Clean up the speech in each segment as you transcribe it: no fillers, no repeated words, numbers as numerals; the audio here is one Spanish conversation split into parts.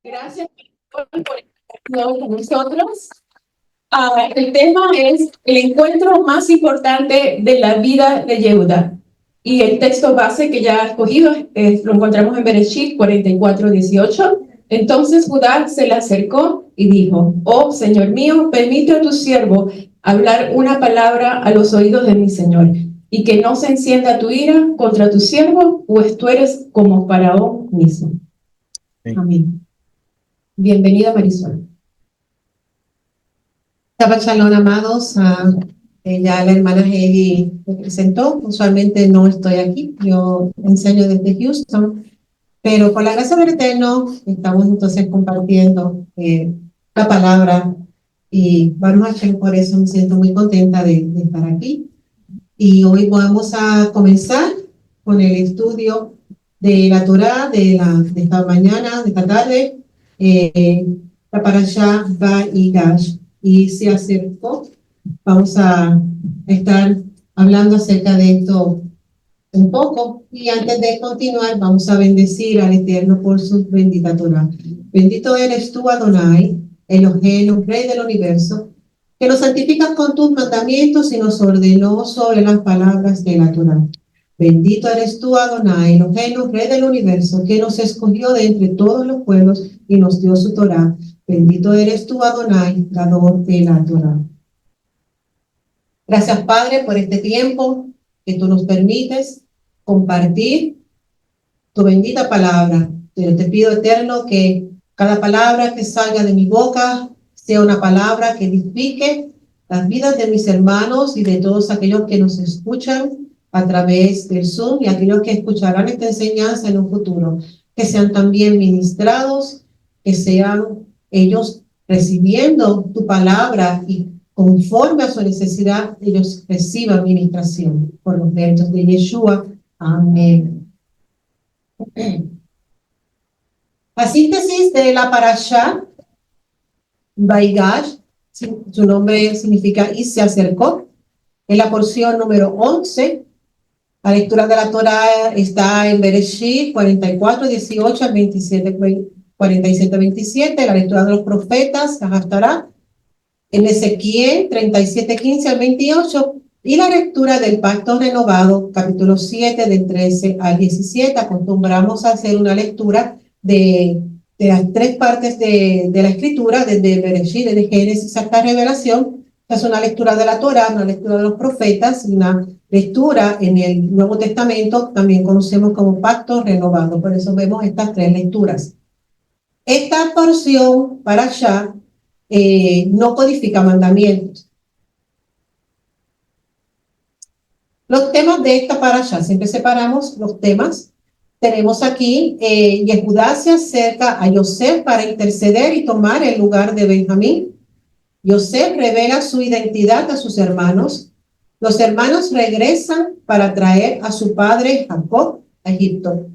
Gracias por estar con nosotros. El tema es el encuentro más importante de la vida de Yehuda. Y el texto base que ya he escogido lo encontramos en Bereshit 44:18. Entonces Judá se le acercó y dijo: Oh Señor mío, permite a tu siervo hablar una palabra a los oídos de mi Señor, y que no se encienda tu ira contra tu siervo, pues tú eres como Faraón mismo. Amén. Bienvenida, Marisol. Shabbat Shalom, amados. Ya la hermana Heidi me presentó. Usualmente no estoy aquí. Yo enseño desde Houston, pero por la gracia del Eterno estamos entonces compartiendo la palabra y Baruch Hashem, por eso me siento muy contenta de estar aquí. Y hoy vamos a comenzar con el estudio de la Torá de esta mañana, de esta tarde, la Parashá Vayigash. Y se acercó. Vamos a estar hablando acerca de esto un poco. Y antes de continuar, vamos a bendecir al Eterno por su bendita Torá. Bendito eres tú, Adonai, Elohenu, Rey del universo, que nos santificas con tus mandamientos y nos ordenó sobre las palabras de la Torá. Bendito eres tú, Adonai, Elohenu, Rey del universo, que nos escogió de entre todos los pueblos y nos dio su Torá. Bendito eres tú, Adonai, dador de la Torá. Gracias, Padre, por este tiempo que tú nos permites compartir tu bendita palabra. Pero te pido, Eterno, que cada palabra que salga de mi boca sea una palabra que edifique las vidas de mis hermanos y de todos aquellos que nos escuchan a través del Zoom y aquellos que escucharán esta enseñanza en un futuro, que sean también ministrados, que sean ellos recibiendo tu palabra y conforme a su necesidad, ellos reciban ministración por los méritos de Yeshua. Amén. La síntesis de la Parashá Vayigash, su nombre significa y se acercó, es la porción número 11. La lectura de la Torá está en Bereshit 44:18 al 47:27. La lectura de los profetas, la Haftará, en Ezequiel 37:15 al 28. Y la lectura del Pacto Renovado, capítulo 7, del 13 al 17. Acostumbramos a hacer una lectura de las tres partes de la escritura, desde Bereshit, desde Génesis hasta Revelación. Es una lectura de la Torá, una lectura de los profetas, una lectura en el Nuevo Testamento, también conocemos como Pacto Renovado. Por eso vemos estas tres lecturas. Esta porción, Parashá, no codifica mandamientos. Los temas de esta parashá, siempre separamos los temas. Tenemos aquí, Yehudá se acerca a Yosef para interceder y tomar el lugar de Benjamín. Yosef revela su identidad a sus hermanos. Los hermanos regresan para traer a su padre Jacob a Egipto.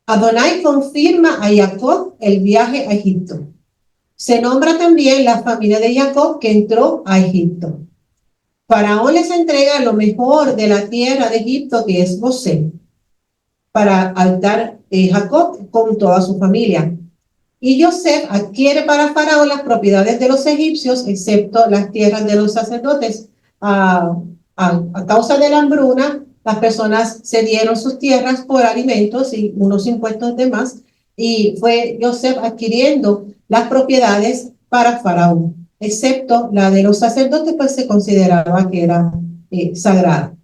Adonai confirma a Jacob el viaje a Egipto. Se nombra también la familia de Jacob que entró a Egipto. Faraón les entrega lo mejor de la tierra de Egipto, que es Gosén, para dar Jacob con toda su familia. Y Yosef adquiere para Faraón las propiedades de los egipcios, excepto las tierras de los sacerdotes. A causa de la hambruna, las personas cedieron sus tierras por alimentos y unos impuestos de más, y fue Yosef adquiriendo las propiedades para Faraón, excepto la de los sacerdotes, pues se consideraba que era sagrada.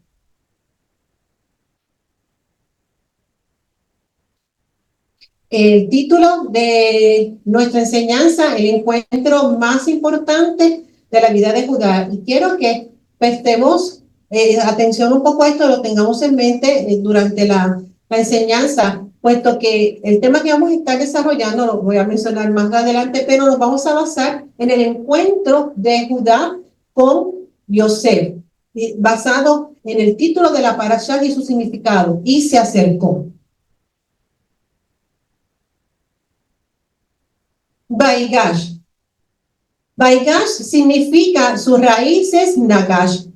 El título de nuestra enseñanza, el encuentro más importante de la vida de Judá. Y quiero que prestemos atención un poco a esto, lo tengamos en mente durante la enseñanza, puesto que el tema que vamos a estar desarrollando lo voy a mencionar más adelante, pero nos vamos a basar en el encuentro de Judá con Yosef, basado en el título de la parashá y su significado, y se acercó. Vayigash. Vayigash significa, sus raíces Nagash,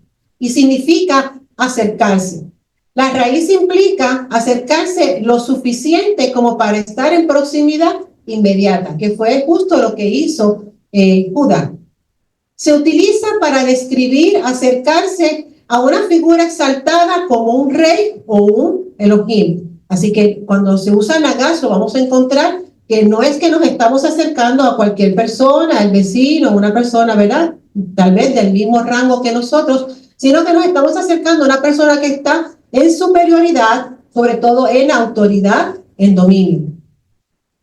y significa acercarse. La raíz implica acercarse lo suficiente como para estar en proximidad inmediata, que fue justo lo que hizo Judá. Se utiliza para describir, acercarse a una figura exaltada como un rey o un Elohim. Así que cuando se usa Nagash lo vamos a encontrar que no es que nos estamos acercando a cualquier persona, al vecino, una persona, ¿verdad? Tal vez del mismo rango que nosotros, sino que nos estamos acercando a una persona que está en superioridad, sobre todo en autoridad, en dominio.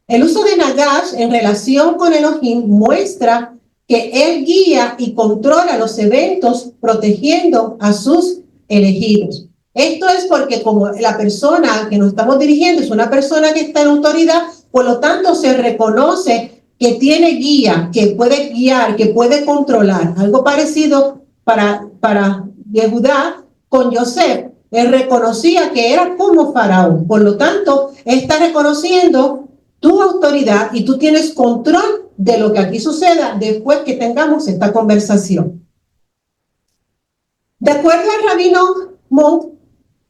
El uso de Nagash en relación con Elohim muestra que él guía y controla los eventos protegiendo a sus elegidos. Esto es porque como la persona que nos estamos dirigiendo es una persona que está en autoridad, por lo tanto se reconoce que tiene guía, que puede guiar, que puede controlar. Algo parecido para Yehudá con Yosef. Él reconocía que era como Faraón. Por lo tanto, está reconociendo tu autoridad y tú tienes control de lo que aquí suceda después que tengamos esta conversación. De acuerdo al rabino Monk,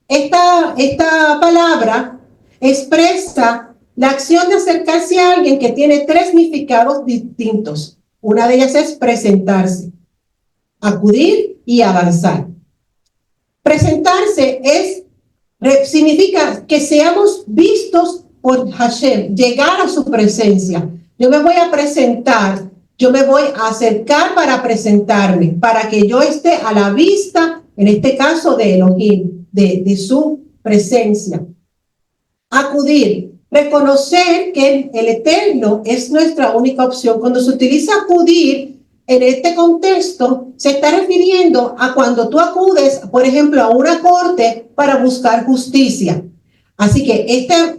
esta palabra expresa la acción de acercarse a alguien que tiene tres significados distintos. Una de ellas es presentarse, acudir y avanzar. Presentarse significa que seamos vistos por Hashem, llegar a su presencia. Yo me voy a presentar, yo me voy a acercar para presentarme, para que yo esté a la vista, en este caso de Elohim, de su presencia. Acudir, reconocer que el Eterno es nuestra única opción. Cuando se utiliza acudir, en este contexto, se está refiriendo a cuando tú acudes, por ejemplo, a una corte para buscar justicia. Así que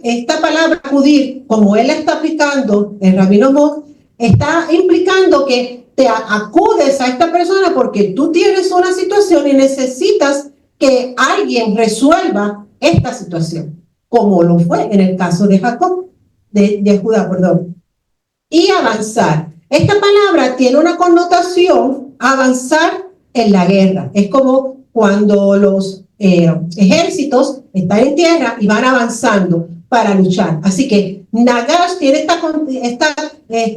esta palabra acudir, como él la está aplicando, el rabino Monk, está implicando que te acudes a esta persona porque tú tienes una situación y necesitas que alguien resuelva esta situación, como lo fue en el caso de Jacob, de Judá, perdón. Y avanzar. Esta palabra tiene una connotación, avanzar en la guerra. Es como cuando los ejércitos están en tierra y van avanzando para luchar. Así que Nagash tiene esta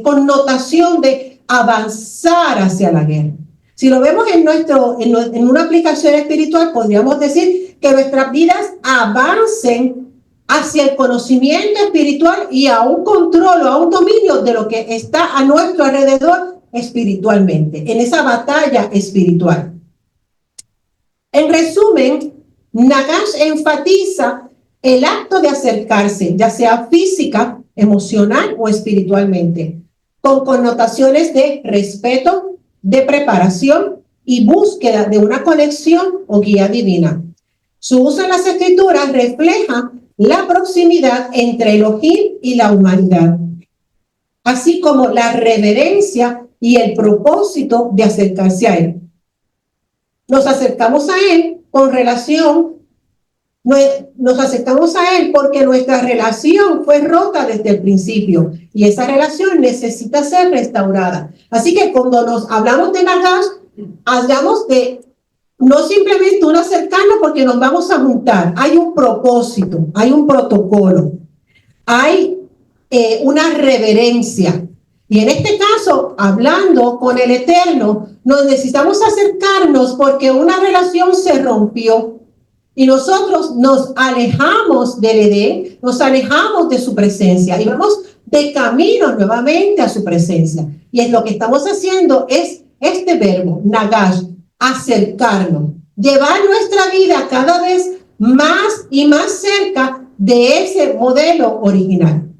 connotación de avanzar hacia la guerra. Si lo vemos en una aplicación espiritual, podríamos decir que nuestras vidas avancen hacia el conocimiento espiritual y a un control o a un dominio de lo que está a nuestro alrededor espiritualmente, en esa batalla espiritual. En resumen, Nagash enfatiza el acto de acercarse, ya sea física, emocional o espiritualmente, con connotaciones de respeto, de preparación y búsqueda de una conexión o guía divina. Su uso en las escrituras refleja la proximidad entre Elohim y la humanidad, así como la reverencia y el propósito de acercarse a él. Nos acercamos a él nos acercamos a él porque nuestra relación fue rota desde el principio y esa relación necesita ser restaurada. Así que cuando nos hablamos de Nagash, hablamos de no simplemente un acercarnos porque nos vamos a juntar. Hay un propósito, hay un protocolo, hay una reverencia. Y en este caso, hablando con el Eterno, nos necesitamos acercarnos porque una relación se rompió y nosotros nos alejamos del Edén, nos alejamos de su presencia y vamos de camino nuevamente a su presencia. Y es lo que estamos haciendo es este verbo, Nagash, acercarnos, llevar nuestra vida cada vez más y más cerca de ese modelo original.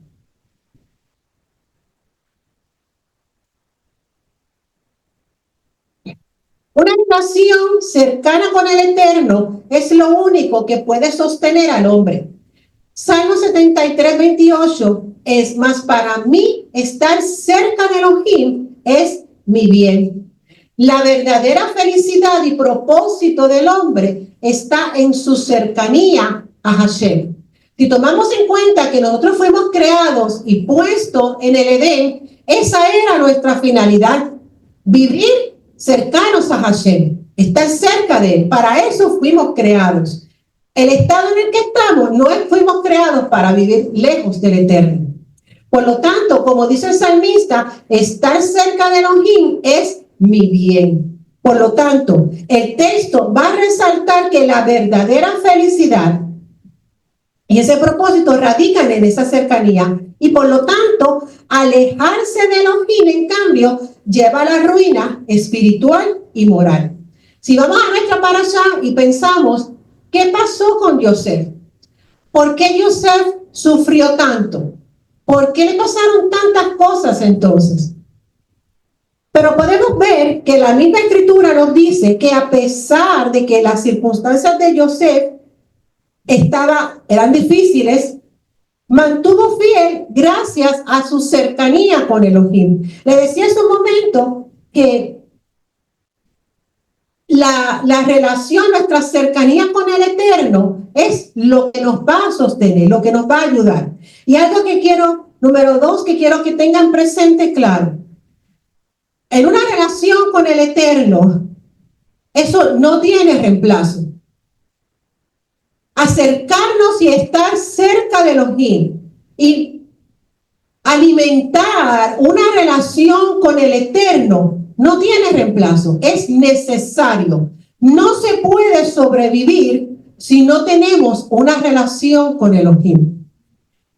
Una relación cercana con el Eterno es lo único que puede sostener al hombre. Salmo 73, 28 es más para mí estar cerca de Elohim es mi bien. La verdadera felicidad y propósito del hombre está en su cercanía a Hashem. Si tomamos en cuenta que nosotros fuimos creados y puestos en el Edén, esa era nuestra finalidad, vivir cercanos a Hashem, estar cerca de él. Para eso fuimos creados. El estado en el que estamos, no fuimos creados para vivir lejos del Eterno. Por lo tanto, como dice el salmista, estar cerca de Elohim es mi bien. Por lo tanto, el texto va a resaltar que la verdadera felicidad y ese propósito radican en esa cercanía. Y por lo tanto, alejarse de Elohim, en cambio, lleva a la ruina espiritual y moral. Si vamos a nuestra parashá y pensamos, ¿qué pasó con Yosef? ¿Por qué Yosef sufrió tanto? ¿Por qué le pasaron tantas cosas entonces? Pero podemos ver que la misma escritura nos dice que a pesar de que las circunstancias de Yosef eran difíciles, mantuvo fiel gracias a su cercanía con Elohim. Le decía hace un momento que la relación, nuestra cercanía con el Eterno es lo que nos va a sostener, lo que nos va a ayudar. Y algo que quiero, número 2, que quiero que tengan presente claro. En una relación con el Eterno, eso no tiene reemplazo. Acercarnos y estar cerca de Elohim y alimentar una relación con el Eterno no tiene reemplazo, es necesario. No se puede sobrevivir si no tenemos una relación con Elohim.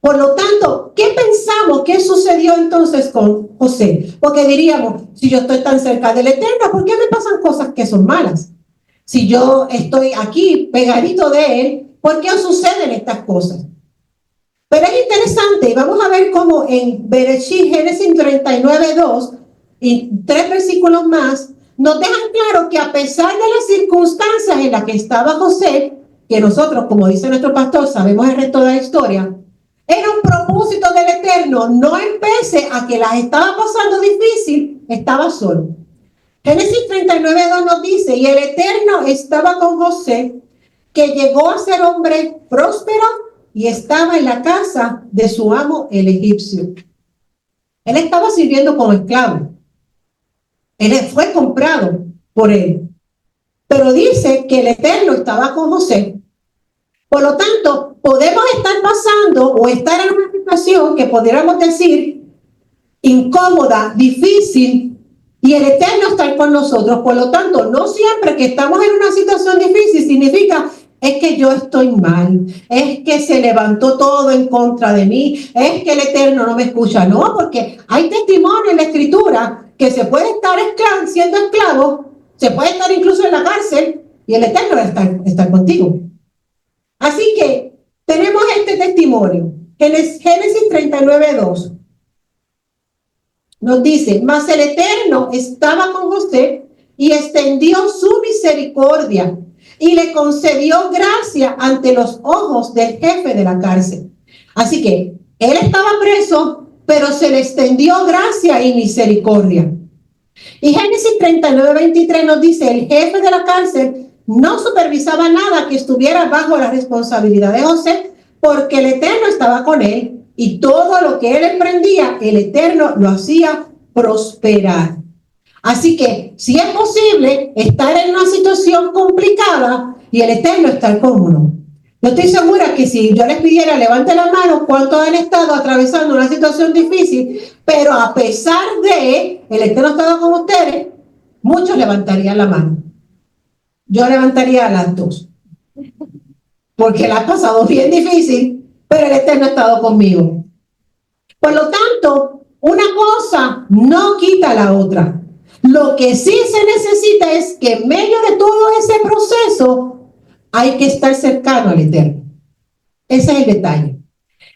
Por lo tanto, ¿qué pensamos que sucedió entonces con José? Porque diríamos, si yo estoy tan cerca del Eterno, ¿por qué me pasan cosas que son malas? Si yo estoy aquí pegadito de él, ¿por qué suceden estas cosas? Pero es interesante, y vamos a ver cómo en Bereshit, Génesis 39:2 y 3 versículos más, nos dejan claro que a pesar de las circunstancias en las que estaba José, que nosotros, como dice nuestro pastor, sabemos el resto de la historia, era un propósito del Eterno, no empecé a que las estaba pasando difícil, estaba solo. Génesis 39:2 nos dice, y el Eterno estaba con José, que llegó a ser hombre próspero y estaba en la casa de su amo el egipcio. Él estaba sirviendo como esclavo. Él fue comprado por él. Pero dice que el Eterno estaba con José. Por lo tanto, podemos estar pasando o estar en una situación que pudiéramos decir incómoda, difícil, y el Eterno está con nosotros. Por lo tanto, no siempre que estamos en una situación difícil significa es que yo estoy mal, es que se levantó todo en contra de mí, es que el Eterno no me escucha. No, porque hay testimonio en la Escritura que se puede estar siendo esclavo, se puede estar incluso en la cárcel y el Eterno está contigo. Así que tenemos este testimonio. Génesis 39:2 nos dice, mas el Eterno estaba con José y extendió su misericordia y le concedió gracia ante los ojos del jefe de la cárcel. Así que él estaba preso, pero se le extendió gracia y misericordia. Y Génesis 39:23 nos dice, el jefe de la cárcel no supervisaba nada que estuviera bajo la responsabilidad de José, porque el Eterno estaba con él y todo lo que él emprendía, el Eterno lo hacía prosperar. Así que si es posible estar en una situación complicada y el Eterno estar con uno. Yo estoy segura que si yo les pidiera levante la mano, ¿cuántos han estado atravesando una situación difícil? Pero a pesar de el Eterno estado con ustedes, muchos levantarían la mano. Yo levantaría las dos. Porque la ha pasado bien difícil, pero el Eterno ha estado conmigo. Por lo tanto, una cosa no quita la otra. Lo que sí se necesita es que en medio de todo ese proceso hay que estar cercano al Eterno. Ese es el detalle.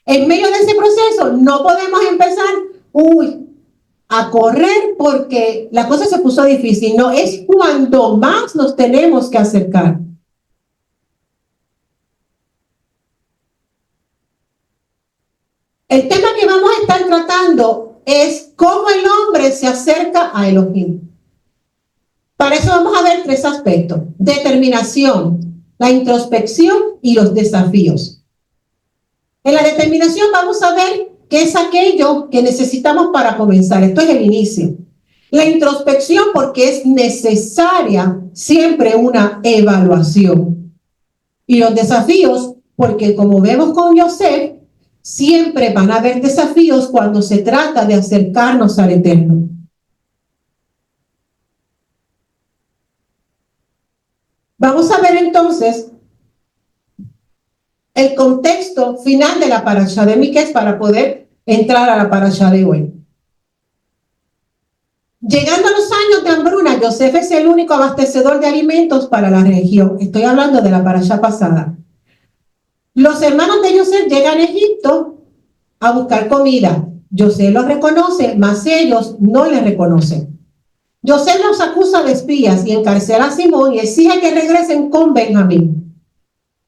En medio de ese proceso no podemos empezar, a correr porque la cosa se puso difícil. No, es cuando más nos tenemos que acercar. El tema que vamos a estar tratando es cómo el hombre se acerca a Elohim. Para eso vamos a ver 3 aspectos: determinación, la introspección y los desafíos. En la determinación vamos a ver qué es aquello que necesitamos para comenzar. Esto es el inicio. La introspección, porque es necesaria siempre una evaluación. Y los desafíos, porque como vemos con Yosef, Siempre van a haber desafíos cuando se trata de acercarnos al Eterno. Vamos a ver entonces el contexto final de la parashá de Miqués para poder entrar a la parashá de hoy. Llegando a los años de hambruna, Yosef es el único abastecedor de alimentos para la región. Estoy hablando de la parashá pasada. Los hermanos de Yosef llegan a Egipto a buscar comida. Yosef los reconoce, mas ellos no le reconocen. Yosef los acusa de espías y encarcela a Simón y exige que regresen con Benjamín.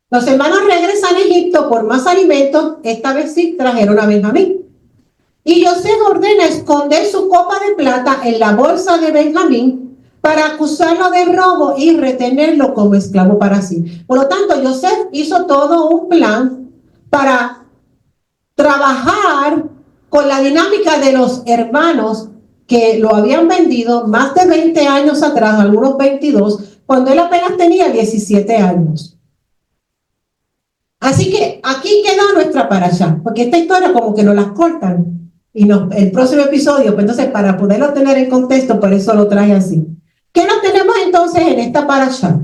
Los hermanos regresan a Egipto por más alimentos, esta vez sí trajeron a Benjamín. Y Yosef ordena esconder su copa de plata en la bolsa de Benjamín para acusarlo de robo y retenerlo como esclavo para sí. Por lo tanto, Yosef hizo todo un plan para trabajar con la dinámica de los hermanos que lo habían vendido más de 20 años atrás, algunos 22, cuando él apenas tenía 17 años. Así que aquí queda nuestra parashá, porque esta historia como que nos las cortan. Y el próximo episodio, pues entonces para poderlo tener en contexto, por eso lo traje así. ¿Qué nos tenemos entonces en esta parashá?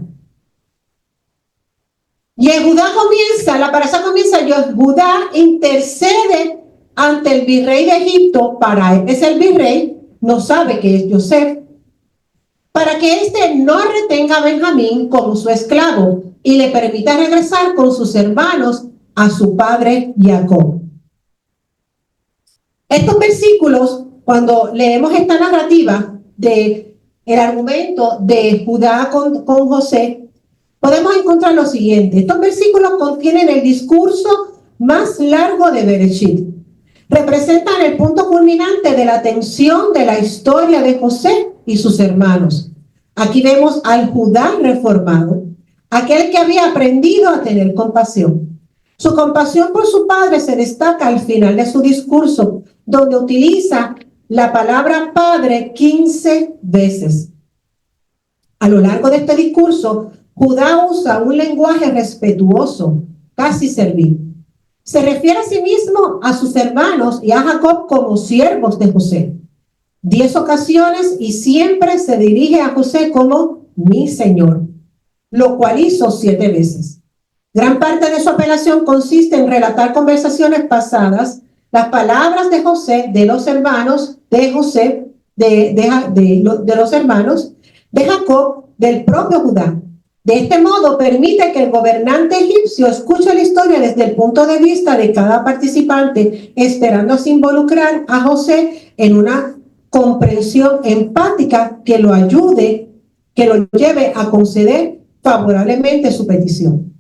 La parashá comienza, Yehudá intercede ante el virrey de Egipto, para él es el virrey, no sabe que es Yosef, para que éste no retenga a Benjamín como su esclavo y le permita regresar con sus hermanos a su padre Jacob. Estos versículos, cuando leemos esta narrativa de el argumento de Judá con José, podemos encontrar lo siguiente. Estos versículos contienen el discurso más largo de Bereshit. Representan el punto culminante de la tensión de la historia de José y sus hermanos. Aquí vemos al Judá reformado, aquel que había aprendido a tener compasión. Su compasión por su padre se destaca al final de su discurso, donde utiliza la palabra padre 15 veces. A lo largo de este discurso, Judá usa un lenguaje respetuoso, casi servil. Se refiere a sí mismo, a sus hermanos y a Jacob como siervos de José. 10 ocasiones y siempre se dirige a José como mi señor, lo cual hizo 7 veces. Gran parte de su apelación consiste en relatar conversaciones pasadas, las palabras de José, de los hermanos de José, de los hermanos de Jacob, del propio Judá. De este modo permite que el gobernante egipcio escuche la historia desde el punto de vista de cada participante, esperando así involucrar a José en una comprensión empática que lo ayude, que lo lleve a conceder favorablemente su petición.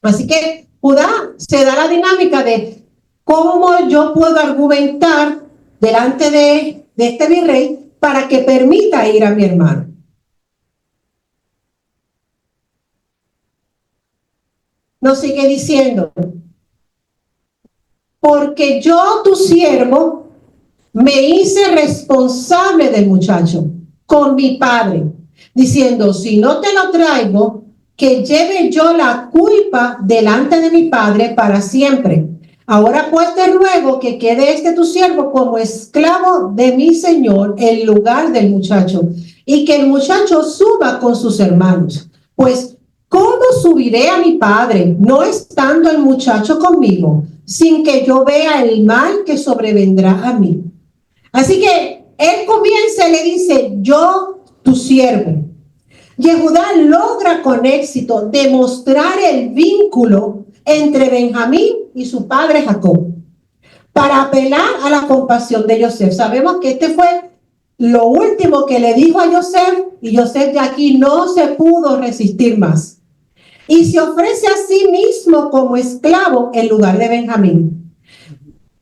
Así que Judá se da la dinámica de cómo yo puedo argumentar delante de este virrey para que permita ir a mi hermano. Nos sigue diciendo, porque yo, tu siervo, me hice responsable del muchacho con mi padre, diciendo, si no te lo traigo, que lleve yo la culpa delante de mi padre para siempre. Ahora pues te ruego que quede tu siervo como esclavo de mi señor en lugar del muchacho, y que el muchacho suba con sus hermanos. Pues, ¿cómo subiré a mi padre, no estando el muchacho conmigo, sin que yo vea el mal que sobrevendrá a mí? Así que él comienza y le dice, yo, tu siervo. Yehudá logra con éxito demostrar el vínculo entre Benjamín y su padre Jacob para apelar a la compasión de Yosef. Sabemos que este fue lo último que le dijo a Yosef, y Yosef de aquí no se pudo resistir más. Y se ofrece a sí mismo como esclavo en lugar de Benjamín.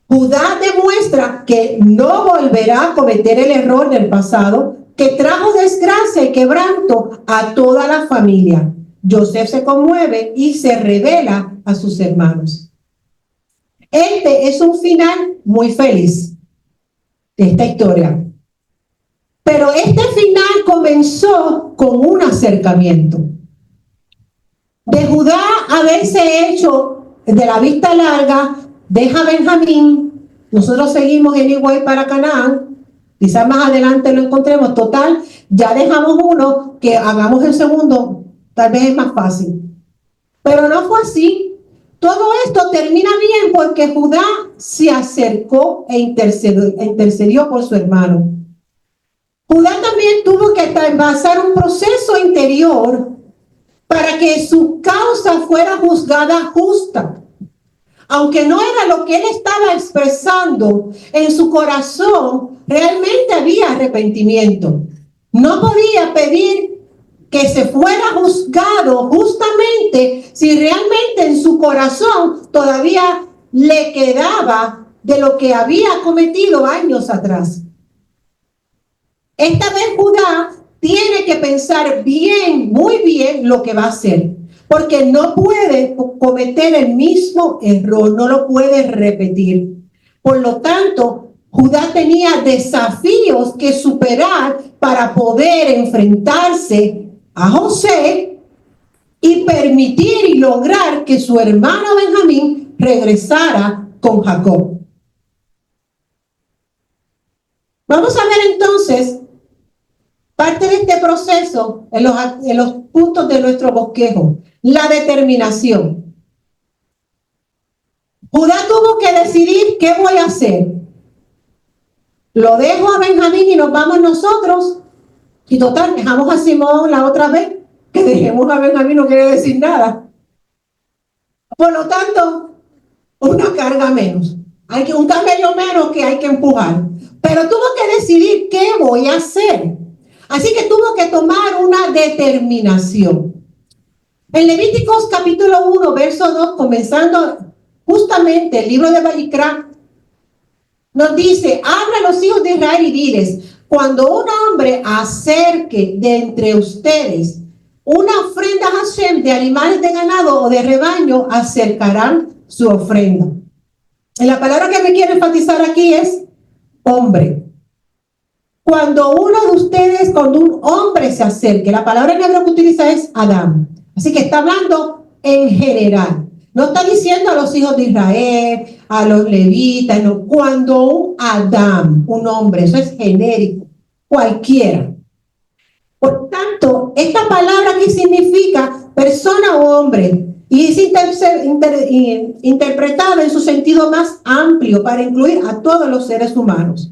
Judá demuestra que no volverá a cometer el error del pasado que trajo desgracia y quebranto a toda la familia. Yosef se conmueve y se revela a sus hermanos. Este es un final muy feliz de esta historia. Pero este final comenzó con un acercamiento. De Judá haberse hecho de la vista larga, deja a Benjamín, nosotros seguimos anyway para Canaán, quizás más adelante lo encontremos, total, ya dejamos uno, que hagamos el segundo, tal vez es más fácil. Pero no fue así. Todo esto termina bien porque Judá se acercó e intercedió por su hermano. Judá también tuvo que pasar un proceso interior para que su causa fuera juzgada justa. Aunque no era lo que él estaba expresando en su corazón, realmente había arrepentimiento. No podía pedir que se fuera juzgado justamente si realmente en su corazón todavía le quedaba de lo que había cometido años atrás. Esta vez Judá tiene que pensar bien, muy bien lo que va a hacer, porque no puede cometer el mismo error, no lo puede repetir. Por lo tanto, Judá tenía desafíos que superar para poder enfrentarse a José y permitir y lograr que su hermano Benjamín regresara con Jacob. Vamos a ver entonces parte de este proceso en los puntos de nuestro bosquejo. La determinación. Judá tuvo que decidir qué voy a hacer. Lo dejo a Benjamín y nos vamos nosotros. Y total, dejamos a Simón la otra vez. Que dejemos a Benjamín no quiere decir nada. Por lo tanto, una carga menos. Hay un camello menos que hay que empujar. Pero tuvo que decidir qué voy a hacer. Así que tuvo que tomar una determinación. En Levíticos capítulo 1, verso 2, comenzando justamente el libro de Vayikra, nos dice: habla a los hijos de Israel y diles, cuando un hombre acerque de entre ustedes una ofrenda a Hashem de animales de ganado o de rebaño, acercarán su ofrenda. Y la palabra que me quiero enfatizar aquí es hombre. Cuando un hombre se acerque, la palabra en hebreo que utiliza es Adán. Así que está hablando en general. No está diciendo a los hijos de Israel, a los levitas, no. Cuando un Adán, un hombre, eso es genérico, cualquiera. Por tanto, esta palabra aquí significa persona o hombre y es interpretada en su sentido más amplio para incluir a todos los seres humanos.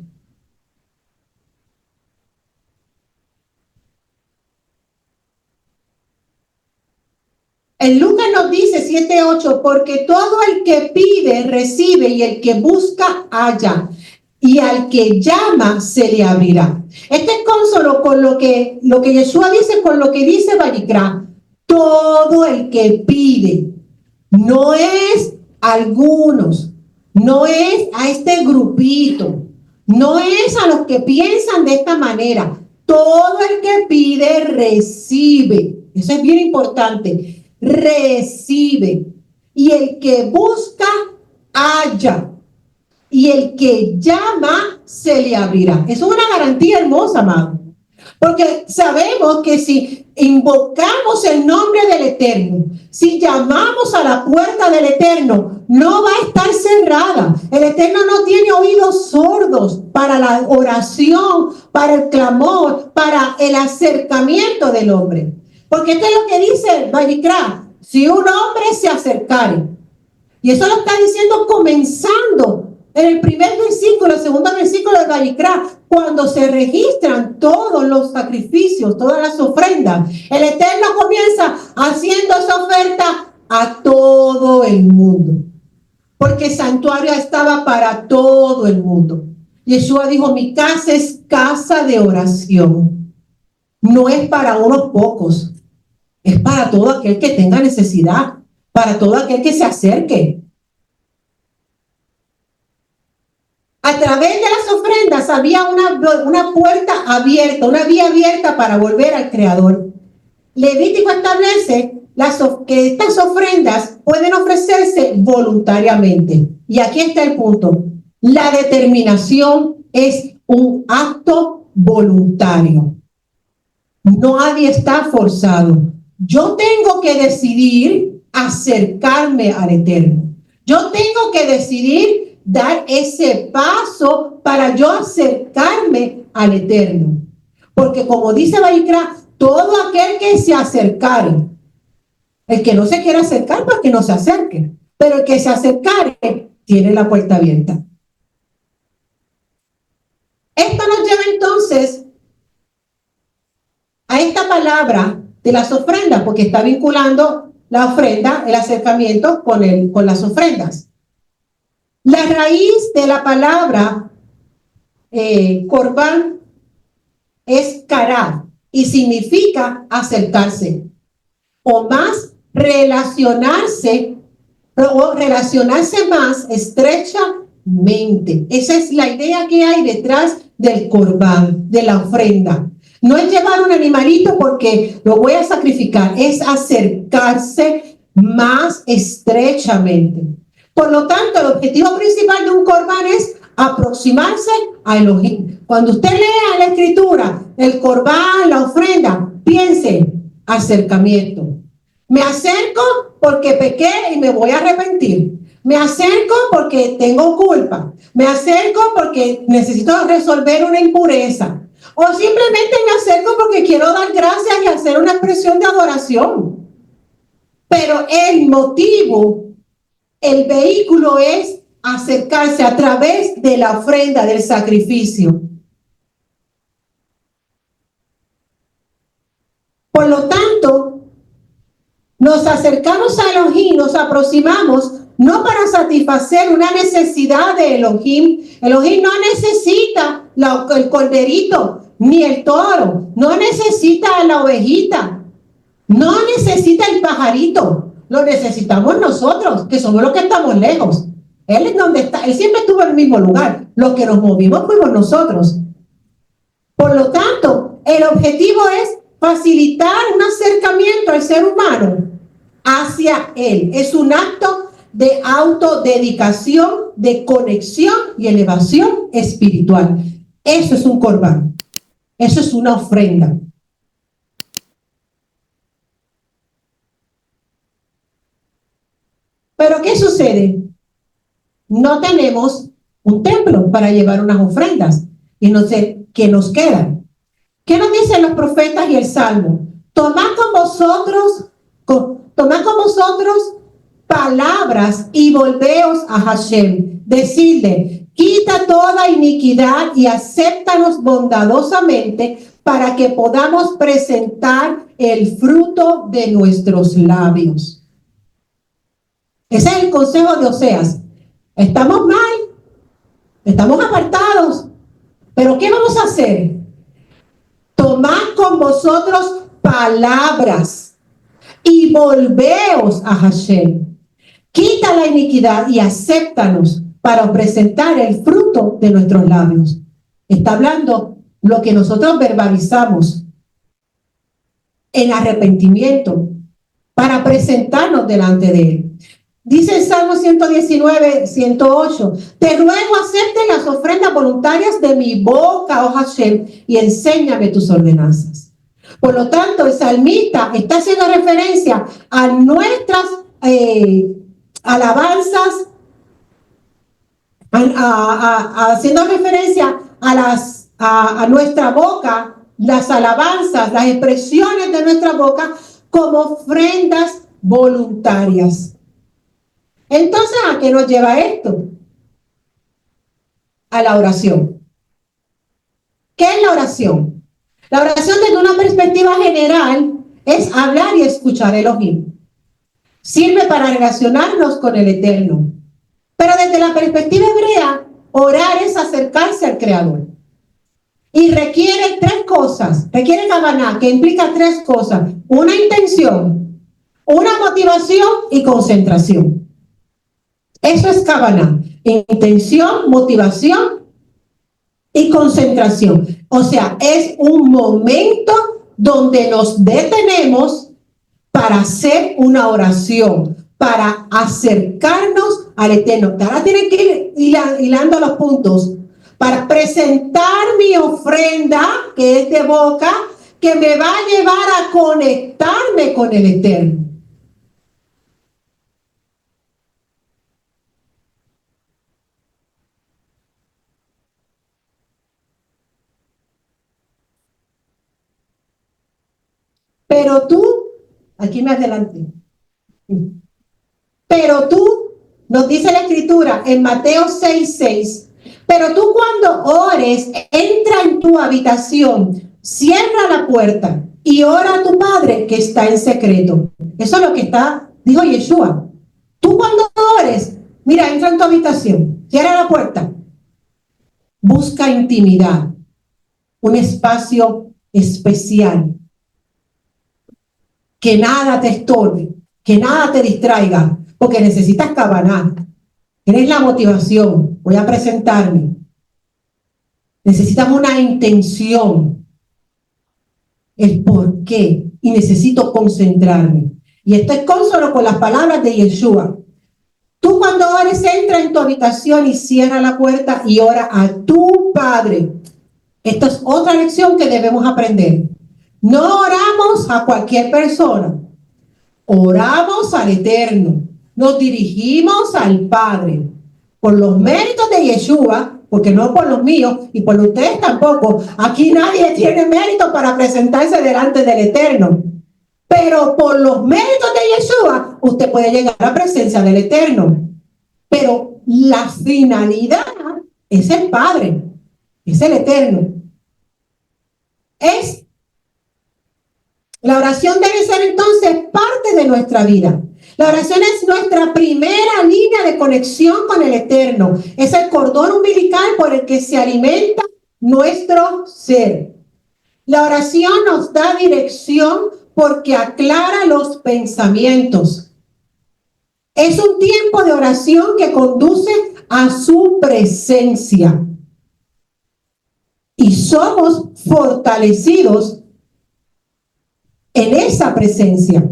En Lucas nos dice 7:8, porque todo el que pide, recibe, y el que busca, halla, y al que llama, se le abrirá. Este es consono con lo que Yeshua dice, con lo que dice Vayikra. Todo el que pide, no es algunos, no es a este grupito, no es a los que piensan de esta manera. Todo el que pide, recibe. Eso es bien importante. Recibe, y el que busca, halla, y el que llama, se le abrirá. Eso es una garantía hermosa, amado, porque sabemos que si invocamos el nombre del Eterno, si llamamos a la puerta del Eterno, no va a estar cerrada. El Eterno no tiene oídos sordos para la oración, para el clamor, para el acercamiento del hombre. Porque esto es lo que dice Vayikra: si un hombre se acercare. Y eso lo está diciendo comenzando en el primer versículo, el segundo versículo de Vayikra, cuando se registran todos los sacrificios, todas las ofrendas. El Eterno comienza haciendo esa oferta a todo el mundo, porque el santuario estaba para todo el mundo. Yeshua dijo: mi casa es casa de oración, no es para unos pocos. Es para todo aquel que tenga necesidad, para todo aquel que se acerque. A través de las ofrendas había una puerta abierta, una vía abierta para volver al Creador. Levítico establece que estas ofrendas pueden ofrecerse voluntariamente. Y aquí está el punto. La determinación es un acto voluntario. Nadie está forzado. Yo tengo que decidir acercarme al Eterno. Yo tengo que decidir dar ese paso para yo acercarme al Eterno. Porque como dice Vayikra, todo aquel que se acercare, el que no se quiera acercar, pues que no se acerque. Pero el que se acercare tiene la puerta abierta. Esto nos lleva entonces a esta palabra de las ofrendas, porque está vinculando la ofrenda, el acercamiento con las ofrendas. La raíz de la palabra Corbán es kará y significa acercarse o más relacionarse o relacionarse más estrechamente. Esa es la idea que hay detrás del corbán, de la ofrenda. No es llevar un animalito porque lo voy a sacrificar, es acercarse más estrechamente. Por lo tanto, el objetivo principal de un corbán es aproximarse a Elohim. Cuando usted lea la escritura, el corbán, la ofrenda, piense, acercamiento. Me acerco porque pequé y me voy a arrepentir. Me acerco porque tengo culpa. Me acerco porque necesito resolver una impureza. O simplemente me acerco porque quiero dar gracias y hacer una expresión de adoración. Pero el motivo, el vehículo es acercarse a través de la ofrenda, del sacrificio. Por lo tanto, nos acercamos a Elohim, nos aproximamos no para satisfacer una necesidad de Elohim. Elohim no necesita el corderito ni el toro, no necesita la ovejita, no necesita el pajarito, lo necesitamos nosotros, que somos los que estamos lejos. Él es donde está, él siempre estuvo en el mismo lugar, los que nos movimos fuimos nosotros. Por lo tanto, el objetivo es facilitar un acercamiento al ser humano hacia Él. Es un acto de autodedicación, de conexión y elevación espiritual. Eso es un corbán. Eso es una ofrenda. Pero ¿qué sucede? No tenemos un templo para llevar unas ofrendas. Y no sé qué nos queda. ¿Qué nos dicen los profetas y el Salmo? Tomad con vosotros palabras y volveos a Hashem. Decidle, quita toda iniquidad y acéptanos bondadosamente para que podamos presentar el fruto de nuestros labios. Ese es el consejo de Oseas. Estamos mal, estamos apartados, pero ¿qué vamos a hacer? Tomad con vosotros palabras y volveos a Hashem. Quita la iniquidad y acéptanos para presentar el fruto de nuestros labios. Está hablando lo que nosotros verbalizamos en arrepentimiento para presentarnos delante de Él. Dice el Salmo 119, 108, te ruego acepte las ofrendas voluntarias de mi boca, oh Hashem, y enséñame tus ordenanzas. Por lo tanto, el salmista está haciendo referencia a nuestras alabanzas, haciendo referencia a nuestra boca, las alabanzas, las expresiones de nuestra boca como ofrendas voluntarias. Entonces, ¿a qué nos lleva esto? A la oración. ¿Qué es la oración? La oración desde una perspectiva general es hablar y escuchar Elohim. Sirve para relacionarnos con el Eterno. Pero desde la perspectiva hebrea, orar es acercarse al Creador. Y requiere tres cosas. Requiere Kavaná, que implica tres cosas. Una intención, una motivación y concentración. Eso es Kavaná. Intención, motivación y concentración. O sea, es un momento donde nos detenemos para hacer una oración, para acercarnos al Eterno. Ahora tienen que ir hilando los puntos para presentar mi ofrenda, que es de boca, que me va a llevar a conectarme con el Eterno. pero tú, aquí me adelanté, pero tú, nos dice la Escritura en Mateo 6:6, pero tú cuando ores, entra en tu habitación, cierra la puerta y ora a tu Padre que está en secreto. Eso es lo que dijo Yeshua. Tú cuando ores, mira, entra en tu habitación, cierra la puerta, busca intimidad, un espacio especial, que nada te estorbe, que nada te distraiga, porque necesitas cabanar. Tienes la motivación, voy a presentarme. Necesitas una intención, el por qué, y necesito concentrarme. Y esto es consono con las palabras de Yeshua. Tú cuando ores, entra en tu habitación y cierra la puerta y ora a tu Padre. Esta es otra lección que debemos aprender. No oramos a cualquier persona, oramos al Eterno, nos dirigimos al Padre. Por los méritos de Yeshua, porque no por los míos y por ustedes tampoco. Aquí nadie tiene mérito para presentarse delante del Eterno. Pero por los méritos de Yeshua, usted puede llegar a la presencia del Eterno. Pero la finalidad es el Padre, es el Eterno. La oración debe ser entonces parte de nuestra vida. La oración es nuestra primera línea de conexión con el Eterno. Es el cordón umbilical por el que se alimenta nuestro ser. La oración nos da dirección porque aclara los pensamientos. Es un tiempo de oración que conduce a su presencia. Y somos fortalecidos en esa presencia.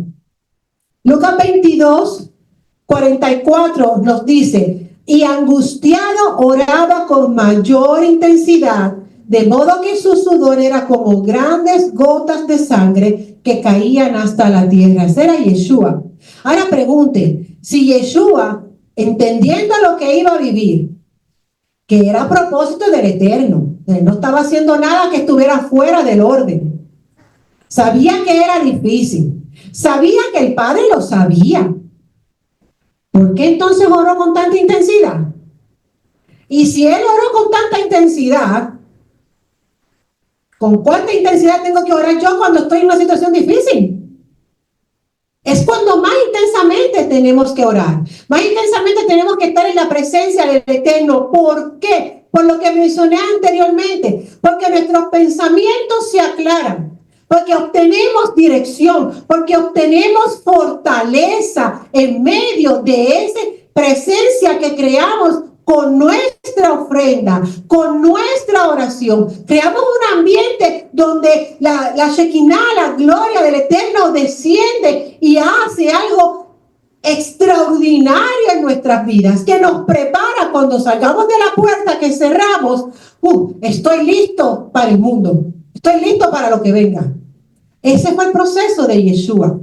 Lucas 22:44 nos dice, y angustiado oraba con mayor intensidad, de modo que su sudor era como grandes gotas de sangre que caían hasta la tierra. Ese era Yeshua. Ahora pregunte, si Yeshua, entendiendo lo que iba a vivir, que era a propósito del Eterno, él no estaba haciendo nada que estuviera fuera del orden, sabía que era difícil, sabía que el Padre lo sabía. ¿Por qué entonces oró con tanta intensidad? Y si él oró con tanta intensidad, ¿con cuánta intensidad tengo que orar yo cuando estoy en una situación difícil? Es cuando más intensamente tenemos que orar. Más intensamente tenemos que estar en la presencia del Eterno. ¿Por qué? Por lo que mencioné anteriormente. Porque nuestros pensamientos se aclaran. Porque obtenemos dirección. Porque obtenemos fortaleza en medio de esa presencia que creamos con nuestra ofrenda, con nuestra oración. Creamos un ambiente donde la Shekinah, la gloria del Eterno, desciende y hace algo extraordinario en nuestras vidas, que nos prepara cuando salgamos de la puerta que cerramos. Estoy listo para el mundo, estoy listo para lo que venga. Ese fue el proceso de Yeshua.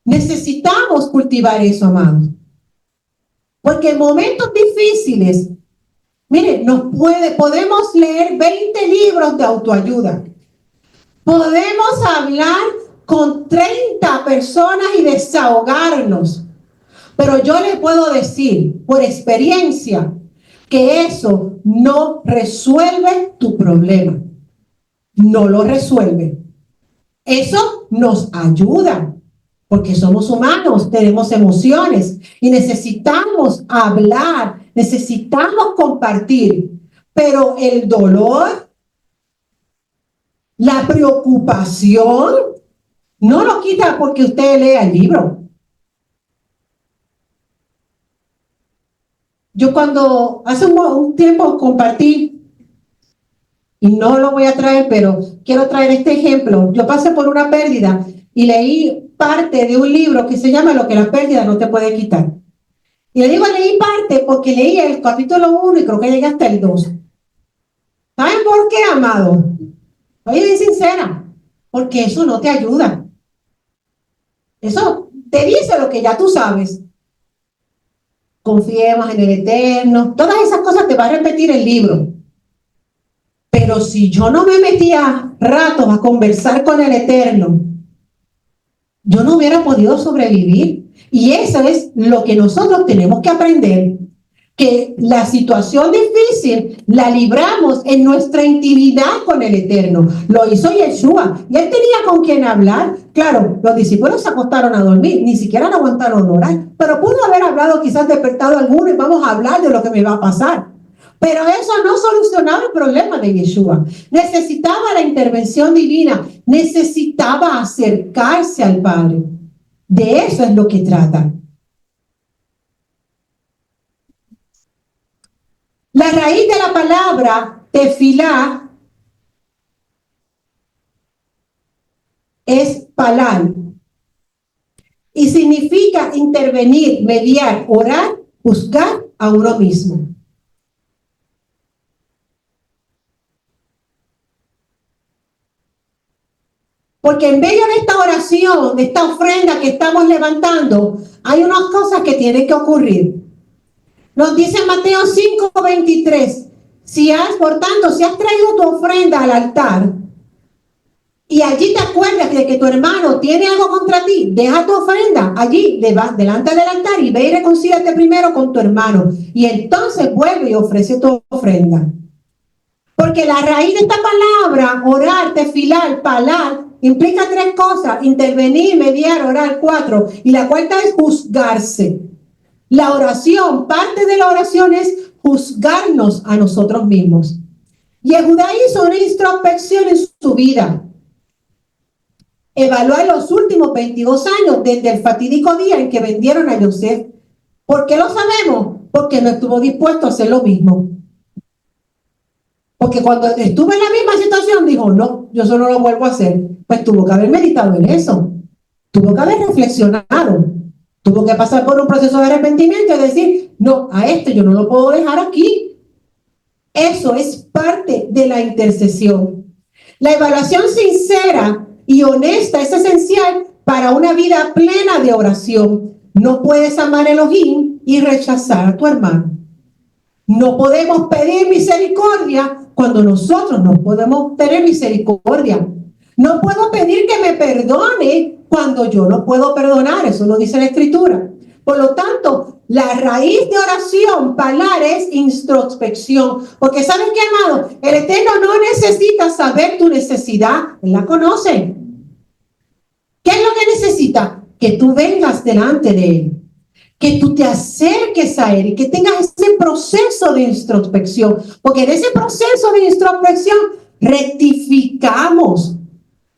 Necesitamos cultivar eso, amados. Porque en momentos difíciles, miren, podemos leer 20 libros de autoayuda. Podemos hablar con 30 personas y desahogarnos. Pero yo les puedo decir, por experiencia, que eso no resuelve tu problema. No lo resuelve. Eso nos ayuda. Porque somos humanos, tenemos emociones y necesitamos hablar, necesitamos compartir. Pero el dolor, la preocupación, no lo quita porque usted lea el libro. Yo cuando hace un tiempo compartí, y no lo voy a traer, pero quiero traer este ejemplo. Yo pasé por una pérdida y leí parte de un libro que se llama Lo que la pérdida no te puede quitar. Y le digo, leí parte porque leí el capítulo 1 y creo que llegué hasta el 2. ¿Saben por qué, amado? Oye, bien sincera, porque eso no te ayuda. Eso te dice lo que ya tú sabes. Confiemos en el Eterno. Todas esas cosas te va a repetir el libro. Pero si yo no me metía ratos a conversar con el Eterno, yo no hubiera podido sobrevivir. Y eso es lo que nosotros tenemos que aprender, que la situación difícil la libramos en nuestra intimidad con el Eterno. Lo hizo Yeshua y él tenía con quien hablar. Claro, los discípulos se acostaron a dormir, ni siquiera aguantaron orar, pero pudo haber hablado, quizás despertado a alguno y vamos a hablar de lo que me va a pasar. Pero eso no solucionaba el problema de Yeshua. Necesitaba la intervención divina, necesitaba acercarse al Padre. De eso es lo que trata. La raíz de la palabra tefilá es palar y significa intervenir, mediar, orar, buscar a uno mismo. Porque en medio de esta oración, de esta ofrenda que estamos levantando, hay unas cosas que tienen que ocurrir. Nos dice Mateo 5:23, por tanto, si has traído tu ofrenda al altar y allí te acuerdas de que tu hermano tiene algo contra ti, deja tu ofrenda allí delante del altar y ve y reconcíliate primero con tu hermano y entonces vuelve y ofrece tu ofrenda. Porque la raíz de esta palabra, orar, tefilar, palar, implica tres cosas: intervenir, mediar, orar, 4. Y la cuarta es juzgarse. La oración, parte de la oración es juzgarnos a nosotros mismos. Yehudá hizo una introspección en su vida. Evaluar los últimos 22 años desde el fatídico día en que vendieron a Yosef. ¿Por qué lo sabemos? Porque no estuvo dispuesto a hacer lo mismo. Porque cuando estuve en la misma situación, dijo, no, yo eso no lo vuelvo a hacer. Pues tuvo que haber meditado en eso. Tuvo que haber reflexionado. Tuvo que pasar por un proceso de arrepentimiento y decir, no, a este yo no lo puedo dejar aquí. Eso es parte de la intercesión. La evaluación sincera y honesta es esencial para una vida plena de oración. No puedes amar a Elohim y rechazar a tu hermano. No podemos pedir misericordia cuando nosotros no podemos tener misericordia. No puedo pedir que me perdone cuando yo no puedo perdonar. Eso lo dice la Escritura. Por lo tanto, la raíz de oración, palar, es introspección. Porque ¿sabes qué, amado? El Eterno no necesita saber tu necesidad. Él la conoce. ¿Qué es lo que necesita? Que tú vengas delante de Él. Que tú te acerques a Él y que tengas ese proceso de introspección. Porque en ese proceso de introspección rectificamos,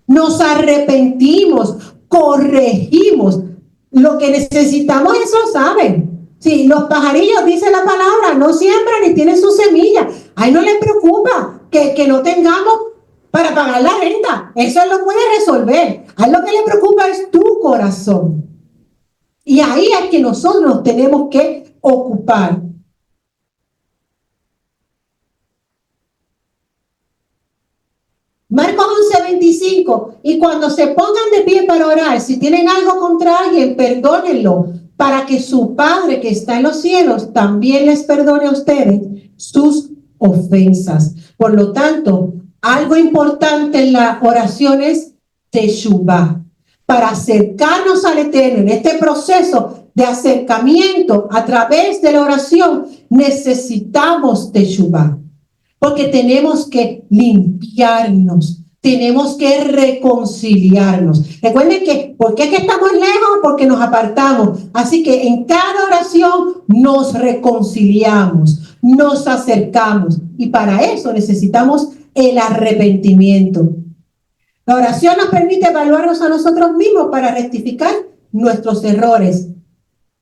nos arrepentimos, corregimos. Lo que necesitamos, eso lo saben. Sí, los pajarillos, dice la palabra, no siembran ni tienen su semilla. A él no le preocupa que no tengamos para pagar la renta. Eso él lo puede resolver. A él lo que le preocupa es tu corazón. Y ahí es que nosotros nos tenemos que ocupar. Marcos 11:25, y cuando se pongan de pie para orar, si tienen algo contra alguien, perdónenlo, para que su Padre que está en los cielos también les perdone a ustedes sus ofensas. Por lo tanto, algo importante en la oración es teshuvah. Para acercarnos al Eterno en este proceso de acercamiento a través de la oración, necesitamos teshuvah. Porque tenemos que limpiarnos, tenemos que reconciliarnos. Recuerden que, ¿por qué es que estamos lejos? Porque nos apartamos. Así que en cada oración nos reconciliamos, nos acercamos. Y para eso necesitamos el arrepentimiento. La oración nos permite evaluarnos a nosotros mismos para rectificar nuestros errores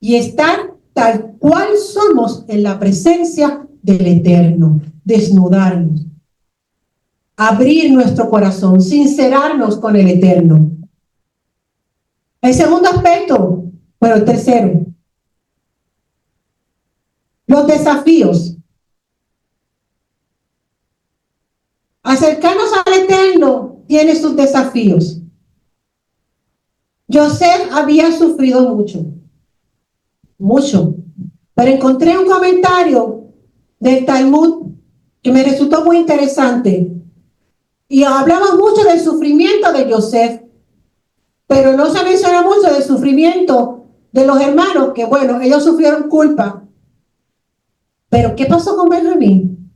y estar tal cual somos en la presencia del Eterno. Desnudarnos, abrir nuestro corazón, sincerarnos con el Eterno. El segundo aspecto, bueno, el tercero, los desafíos. Acercarnos al Eterno tiene sus desafíos. Joseph había sufrido mucho, pero encontré un comentario del Talmud que me resultó muy interesante. Y hablamos mucho del sufrimiento de Joseph, pero no se menciona mucho del sufrimiento de los hermanos, que bueno, ellos sufrieron culpa. Pero ¿qué pasó con Benjamín?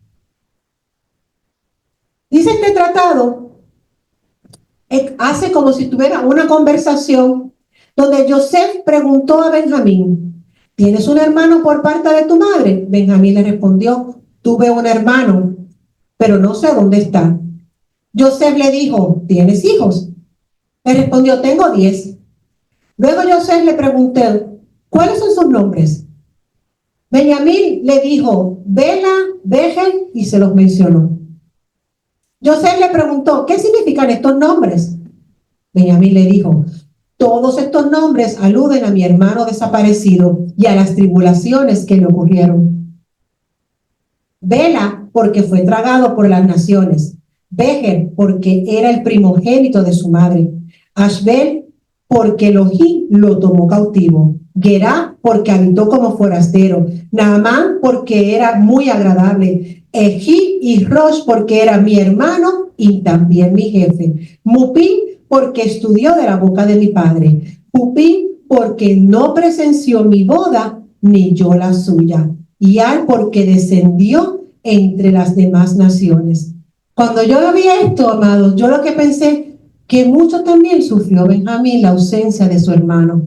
Dice este tratado, hace como si tuviera una conversación donde Joseph preguntó a Benjamín, ¿tienes un hermano por parte de tu madre? Benjamín le respondió, tuve un hermano, pero no sé dónde está. Joseph le dijo, ¿tienes hijos? Le respondió, tengo 10. Luego Joseph le preguntó, ¿cuáles son sus nombres? Benjamín le dijo, Bela, Bejen, y se los mencionó. Joseph le preguntó, ¿qué significan estos nombres? Benjamín le dijo, todos estos nombres aluden a mi hermano desaparecido y a las tribulaciones que le ocurrieron. Bela, porque fue tragado por las naciones. Bejer, porque era el primogénito de su madre. Ashbel, porque Elohim lo tomó cautivo. Gerá, porque habitó como forastero. Naamán, porque era muy agradable. Ejí y Rosh, porque era mi hermano y también mi jefe. Mupín, porque estudió de la boca de mi padre. Jupín, porque no presenció mi boda, ni yo la suya. Y Al, porque descendió entre las demás naciones. Cuando yo vi esto, amados, yo lo que pensé, que mucho también sufrió Benjamín la ausencia de su hermano.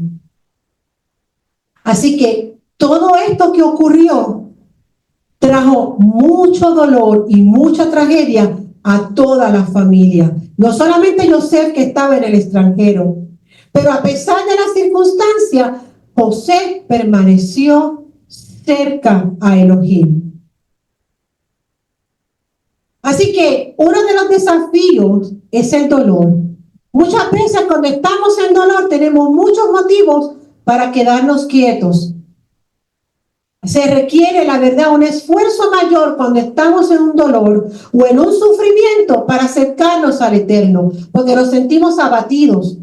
Así que todo esto que ocurrió trajo mucho dolor y mucha tragedia a toda la familia. No solamente Joseph, que estaba en el extranjero, pero a pesar de las circunstancias, José permaneció cerca a Elohim. Así que uno de los desafíos es el dolor. Muchas veces cuando estamos en dolor tenemos muchos motivos para quedarnos quietos. Se requiere, la verdad, un esfuerzo mayor cuando estamos en un dolor o en un sufrimiento para acercarnos al Eterno, porque nos sentimos abatidos,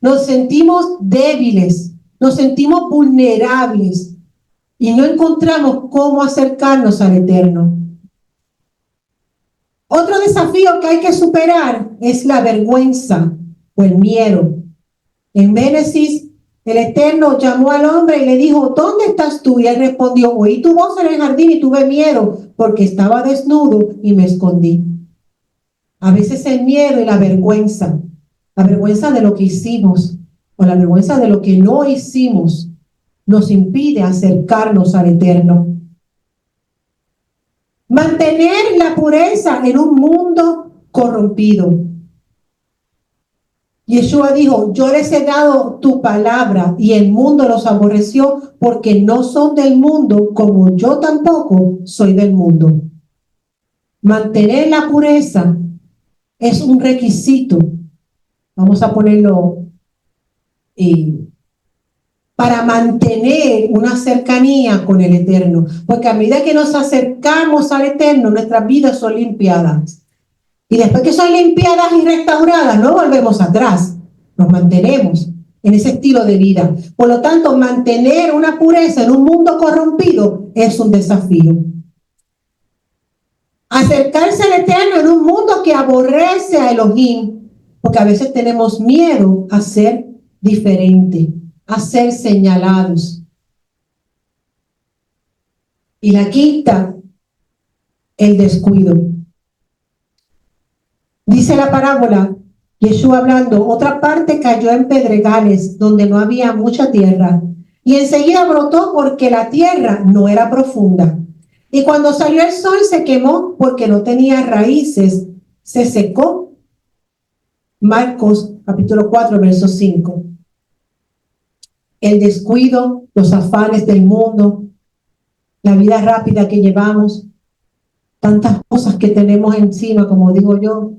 nos sentimos débiles, nos sentimos vulnerables y no encontramos cómo acercarnos al Eterno. Otro desafío que hay que superar es la vergüenza o el miedo. En Génesis, el Eterno llamó al hombre y le dijo, ¿dónde estás tú? Y él respondió, oí tu voz en el jardín y tuve miedo porque estaba desnudo y me escondí. A veces el miedo y la vergüenza de lo que hicimos o la vergüenza de lo que no hicimos, nos impide acercarnos al Eterno. Mantener la pureza en un mundo corrompido. Yeshua dijo, yo les he dado tu palabra y el mundo los aborreció porque no son del mundo como yo tampoco soy del mundo. Mantener la pureza es un requisito. Vamos a ponerlo para mantener una cercanía con el Eterno. Porque a medida que nos acercamos al Eterno, nuestras vidas son limpiadas. Y después que son limpiadas y restauradas, no volvemos atrás, nos mantenemos en ese estilo de vida. Por lo tanto, mantener una pureza en un mundo corrompido es un desafío. Acercarse al Eterno en un mundo que aborrece a Elohim, porque a veces tenemos miedo a ser diferente, a ser señalados. Y la quinta, el descuido. Dice la parábola, Yeshua hablando, otra parte cayó en pedregales donde no había mucha tierra y enseguida brotó porque la tierra no era profunda. Y cuando salió el sol se quemó porque no tenía raíces, se secó. Marcos capítulo 4, verso 5. El descuido, los afanes del mundo, la vida rápida que llevamos, tantas cosas que tenemos encima, como digo yo,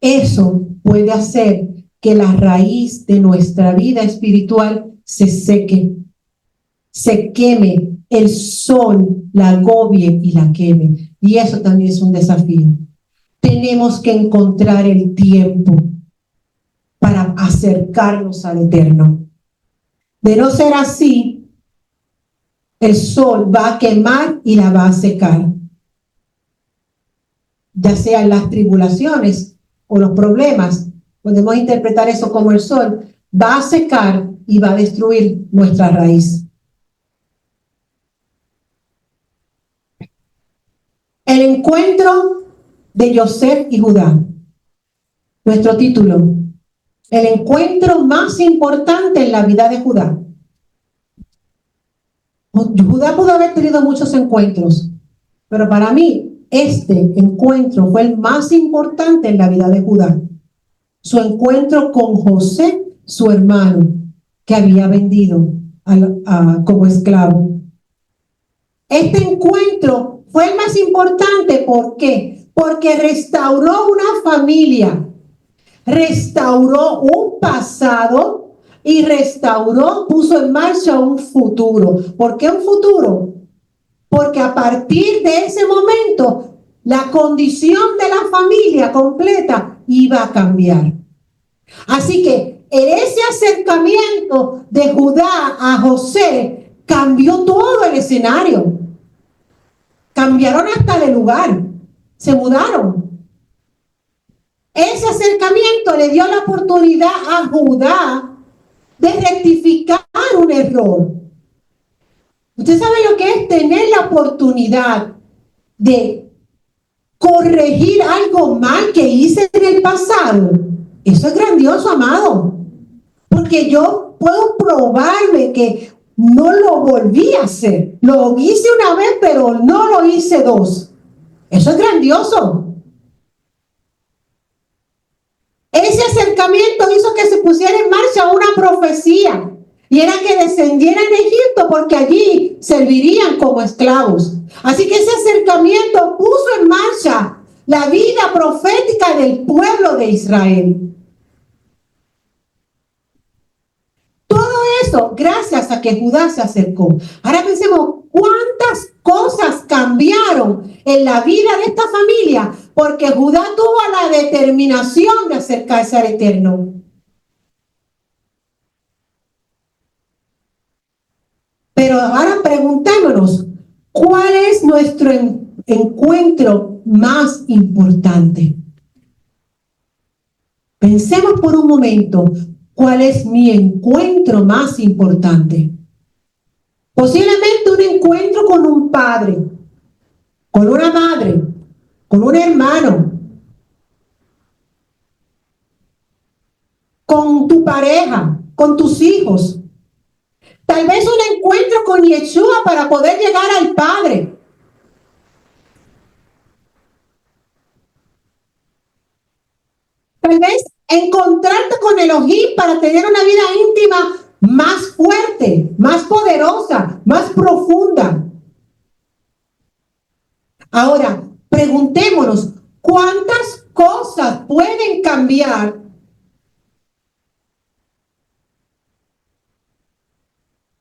eso puede hacer que la raíz de nuestra vida espiritual se seque, se queme, el sol la agobie y la queme. Y eso también es un desafío. Tenemos que encontrar el tiempo para acercarnos al Eterno. De no ser así, el sol va a quemar y la va a secar. ya sean las tribulaciones o los problemas, podemos interpretar eso como el sol, va a secar y va a destruir nuestra raíz. El encuentro de José y Judá. Nuestro título. El encuentro más importante en la vida de Judá. Judá pudo haber tenido muchos encuentros, pero para mí este encuentro fue el más importante en la vida de Judá. Su encuentro con José, su hermano, que había vendido como esclavo. Este encuentro fue el más importante, ¿por qué? Porque restauró una familia, restauró un pasado y puso en marcha un futuro. ¿Por qué un futuro? Porque a partir de ese momento, la condición de la familia completa iba a cambiar. Así que en ese acercamiento de Judá a José, cambió todo el escenario. Cambiaron hasta de lugar, se mudaron. Ese acercamiento le dio la oportunidad a Judá de rectificar un error. Usted sabe lo que es tener la oportunidad de corregir algo mal que hice en el pasado. Eso es grandioso, amado, porque yo puedo probarme que no lo volví a hacer. Lo hice una vez, pero no lo hice dos. Eso es grandioso. Ese acercamiento hizo que se pusiera en marcha una profecía, y era que descendieran en Egipto porque allí servirían como esclavos. Así que ese acercamiento puso en marcha la vida profética del pueblo de Israel. Todo eso gracias a que Judá se acercó. Ahora pensemos cuántas cosas cambiaron en la vida de esta familia porque Judá tuvo la determinación de acercarse al Eterno. Pero ahora preguntémonos, ¿cuál es nuestro encuentro más importante? Pensemos por un momento, ¿cuál es mi encuentro más importante? Posiblemente un encuentro con un padre, con una madre, con un hermano, con tu pareja, con tus hijos. Tal vez un encuentro con Yeshua para poder llegar al Padre. Tal vez encontrarte con Elohim para tener una vida íntima más fuerte, más poderosa, más profunda. Ahora, preguntémonos, ¿cuántas cosas pueden cambiar?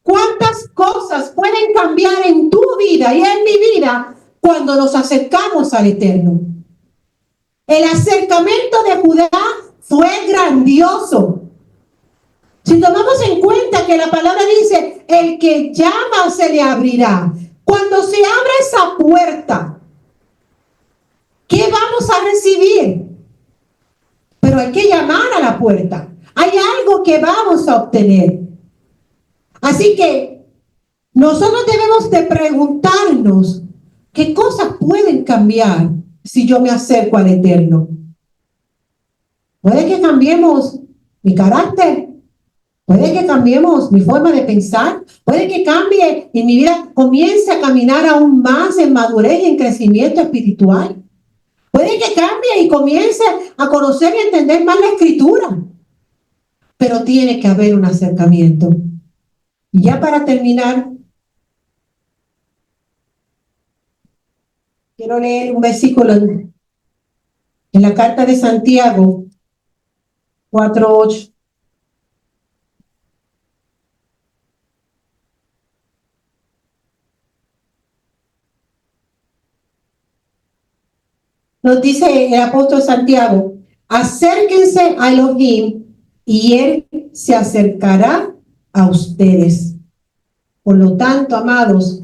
¿Cuántas cosas pueden cambiar en tu vida y en mi vida cuando nos acercamos al Eterno? El acercamiento de Judá fue grandioso. Si tomamos en cuenta que la palabra dice, el que llama se le abrirá. Cuando se abre esa puerta, ¿qué vamos a recibir? Pero hay que llamar a la puerta. Hay algo que vamos a obtener. Así que nosotros debemos de preguntarnos qué cosas pueden cambiar si yo me acerco al Eterno. Puede que cambiemos mi carácter, puede que cambiemos mi forma de pensar, puede que cambie y mi vida comience a caminar aún más en madurez y en crecimiento espiritual. Puede que cambie y comience a conocer y entender más la Escritura. Pero tiene que haber un acercamiento. Y ya para terminar, quiero leer un versículo en la carta de Santiago 4:8. Nos dice el apóstol Santiago, acérquense a Elohim y Él se acercará a ustedes. Por lo tanto, amados,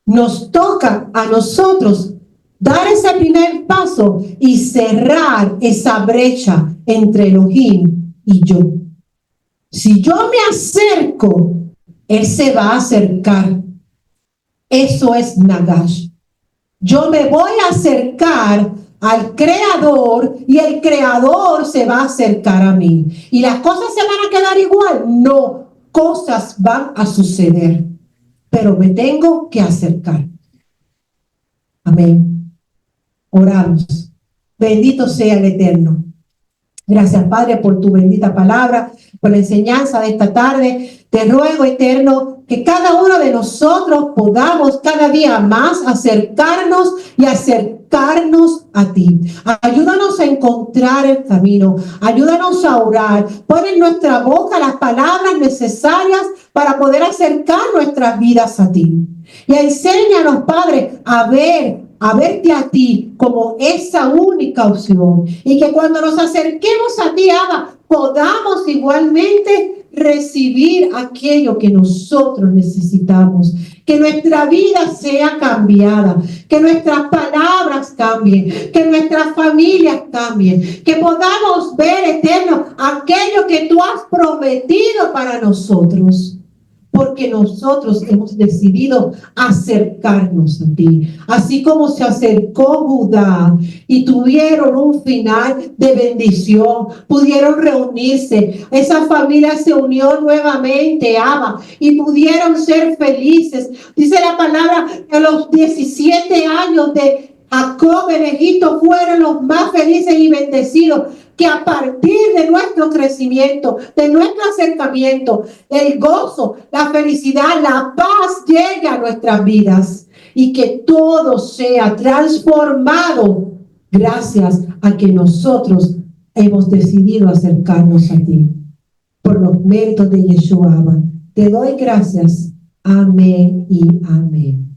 nos toca a nosotros dar ese primer paso y cerrar esa brecha entre Elohim y yo. Si yo me acerco, Él se va a acercar. Eso es Nagash. Yo me voy a acercar al Creador y el Creador se va a acercar a mí. ¿Y las cosas se van a quedar igual? No, cosas van a suceder, pero me tengo que acercar. Amén. Oramos. Bendito sea el Eterno. Gracias, Padre, por tu bendita palabra, por la enseñanza de esta tarde. Te ruego, Eterno, que cada uno de nosotros podamos cada día más acercarnos y acercarnos a ti. Ayúdanos a encontrar el camino. Ayúdanos a orar. Pon en nuestra boca las palabras necesarias para poder acercar nuestras vidas a ti. Y enséñanos, Padre, a verte a ti como esa única opción. Y que cuando nos acerquemos a ti, Abba, podamos igualmente recibir aquello que nosotros necesitamos. Que nuestra vida sea cambiada. Que nuestras palabras cambien. Que nuestras familias cambien. Que podamos ver, Eterno, aquello que tú has prometido para nosotros. Porque nosotros hemos decidido acercarnos a ti. Así como se acercó Judá y tuvieron un final de bendición, pudieron reunirse. Esa familia se unió nuevamente, Abba, y pudieron ser felices. Dice la palabra que a los 17 años de Jacob en Egipto fueron los más felices y bendecidos. Que a partir de nuestro crecimiento, de nuestro acercamiento, el gozo, la felicidad, la paz llegue a nuestras vidas y que todo sea transformado gracias a que nosotros hemos decidido acercarnos a ti. Por los méritos de Yeshua, te doy gracias. Amén y amén.